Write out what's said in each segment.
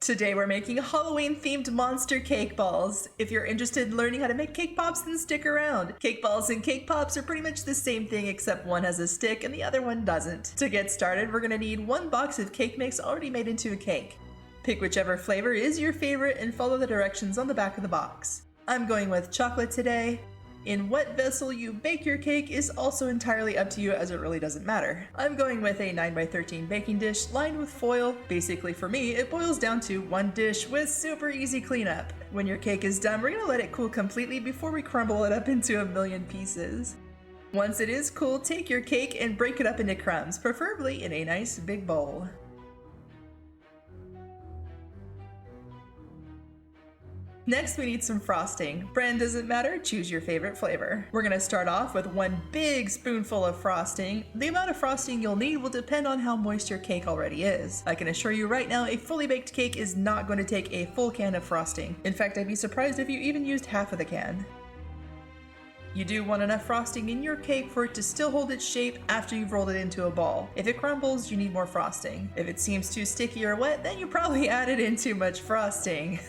Today we're making Halloween-themed monster cake balls. If you're interested in learning how to make cake pops, then stick around. Cake balls and cake pops are pretty much the same thing except one has a stick and the other one doesn't. To get started, we're gonna need 1 box of cake mix already made into a cake. Pick whichever flavor is your favorite and follow the directions on the back of the box. I'm going with chocolate today. In what vessel you bake your cake is also entirely up to you, as it really doesn't matter. I'm going with a 9x13 baking dish lined with foil. Basically for me, it boils down to 1 dish with super easy cleanup. When your cake is done, we're gonna let it cool completely before we crumble it up into a million pieces. Once it is cool, take your cake and break it up into crumbs, preferably in a nice big bowl. Next, we need some frosting. Brand doesn't matter, choose your favorite flavor. We're gonna start off with 1 big spoonful of frosting. The amount of frosting you'll need will depend on how moist your cake already is. I can assure you right now, a fully baked cake is not going to take a full can of frosting. In fact, I'd be surprised if you even used half of the can. You do want enough frosting in your cake for it to still hold its shape after you've rolled it into a ball. If it crumbles, you need more frosting. If it seems too sticky or wet, then you probably added in too much frosting.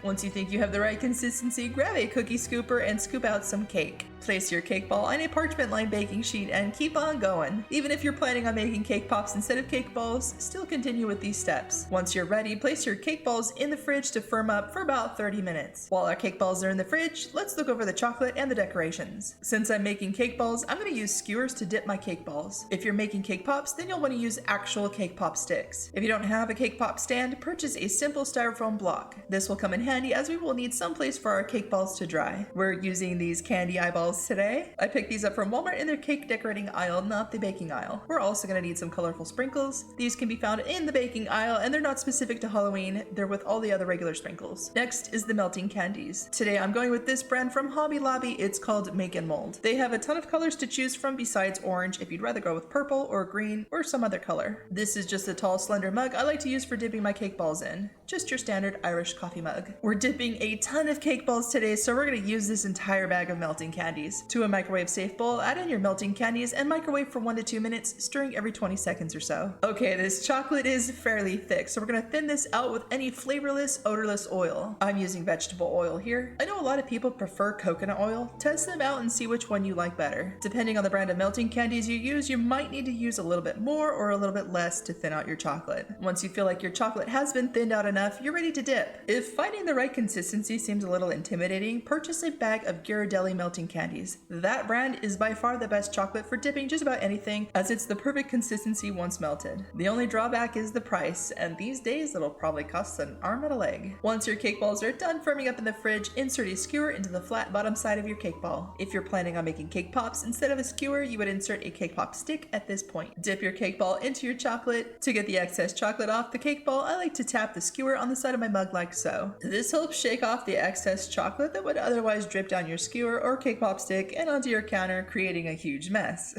Once you think you have the right consistency, grab a cookie scooper and scoop out some cake. Place your cake ball on a parchment-lined baking sheet and keep on going. Even if you're planning on making cake pops instead of cake balls, still continue with these steps. Once you're ready, place your cake balls in the fridge to firm up for about 30 minutes. While our cake balls are in the fridge, let's look over the chocolate and the decorations. Since I'm making cake balls, I'm going to use skewers to dip my cake balls. If you're making cake pops, then you'll want to use actual cake pop sticks. If you don't have a cake pop stand, purchase a simple styrofoam block. This will come in handy as we will need some place for our cake balls to dry. We're using these candy eyeballs today. I picked these up from Walmart in their cake decorating aisle, not the baking aisle. We're also going to need some colorful sprinkles. These can be found in the baking aisle and they're not specific to Halloween. They're with all the other regular sprinkles. Next is the melting candies. Today I'm going with this brand from Hobby Lobby. It's called Make and Mold. They have a ton of colors to choose from besides orange if you'd rather go with purple or green or some other color. This is just a tall, slender mug I like to use for dipping my cake balls in. Just your standard Irish coffee mug. We're dipping a ton of cake balls today, so we're going to use this entire bag of melting candies. To a microwave safe bowl, add in your melting candies and microwave for 1 to 2 minutes, stirring every 20 seconds or so. Okay, this chocolate is fairly thick, so we're going to thin this out with any flavorless, odorless oil. I'm using vegetable oil here. I know a lot of people prefer coconut oil. Test them out and see which one you like better. Depending on the brand of melting candies you use, you might need to use a little bit more or a little bit less to thin out your chocolate. Once you feel like your chocolate has been thinned out enough, you're ready to dip. If finding the right consistency seems a little intimidating, purchase a bag of Ghirardelli melting candies. That brand is by far the best chocolate for dipping just about anything, as it's the perfect consistency once melted. The only drawback is the price, and these days it'll probably cost an arm and a leg. Once your cake balls are done firming up in the fridge, insert a skewer into the flat bottom side of your cake ball. If you're planning on making cake pops, instead of a skewer, you would insert a cake pop stick at this point. Dip your cake ball into your chocolate. To get the excess chocolate off the cake ball, I like to tap the skewer on the side of my mug like so. This helps shake off the excess chocolate that would otherwise drip down your skewer or cake pop stick and onto your counter, creating a huge mess.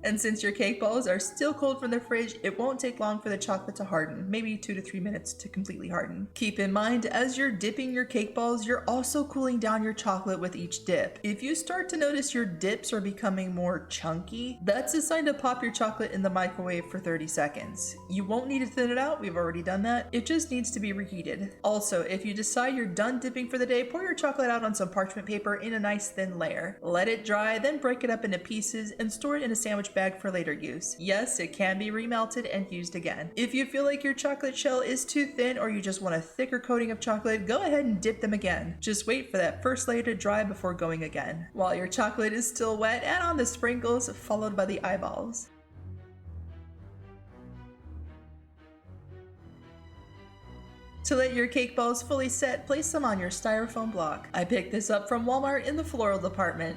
And since your cake balls are still cold from the fridge, it won't take long for the chocolate to harden, maybe 2 to 3 minutes to completely harden. Keep in mind, as you're dipping your cake balls, you're also cooling down your chocolate with each dip. If you start to notice your dips are becoming more chunky, that's a sign to pop your chocolate in the microwave for 30 seconds. You won't need to thin it out, we've already done that. It just needs to be reheated. Also, if you decide you're done dipping for the day, pour your chocolate out on some parchment paper in a nice thin layer. Let it dry, then break it up into pieces and store it in a sandwich bag for later use. Yes, it can be remelted and used again. If you feel like your chocolate shell is too thin or you just want a thicker coating of chocolate, go ahead and dip them again. Just wait for that first layer to dry before going again. While your chocolate is still wet, add on the sprinkles followed by the eyeballs. To let your cake balls fully set, place them on your styrofoam block. I picked this up from Walmart in the floral department.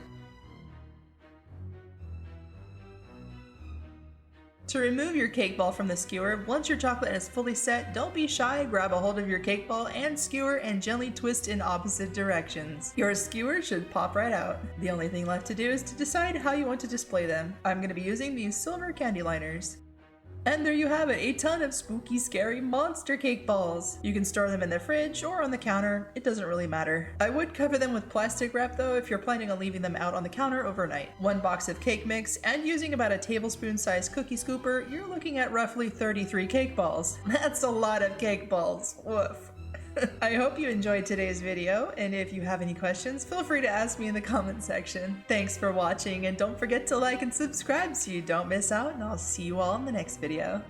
To remove your cake ball from the skewer, once your chocolate is fully set, don't be shy, grab a hold of your cake ball and skewer and gently twist in opposite directions. Your skewer should pop right out. The only thing left to do is to decide how you want to display them. I'm going to be using these silver candy liners. And there you have it, a ton of spooky, scary monster cake balls. You can store them in the fridge or on the counter, it doesn't really matter. I would cover them with plastic wrap though if you're planning on leaving them out on the counter overnight. 1 box of cake mix, and using about a tablespoon sized cookie scooper, you're looking at roughly 33 cake balls. That's a lot of cake balls, woof. I hope you enjoyed today's video, and if you have any questions, feel free to ask me in the comment section. Thanks for watching, and don't forget to like and subscribe so you don't miss out, and I'll see you all in the next video.